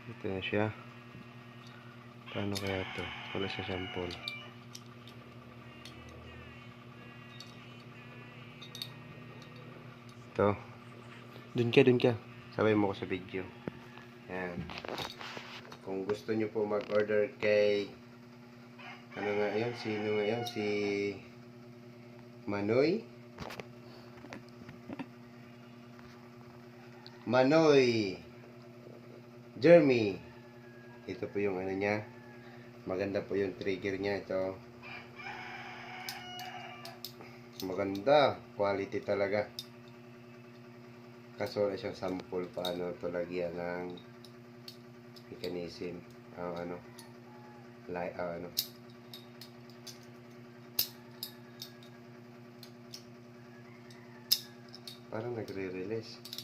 Ito na siya. Paano kaya ito? Wala siya sample. Ito. Dun ka. Sabay mo ko sa video. Ayan. Kung gusto nyo po mag-order kay ano nga yun? Sino nga yun? Si Manoy Jeremy. Ito po yung ano niya. Maganda po yung trigger niya. Ito. Maganda. Quality talaga. Kaso wala siyang sample paano ito lagyan ng mechanism. Parang nagre-release.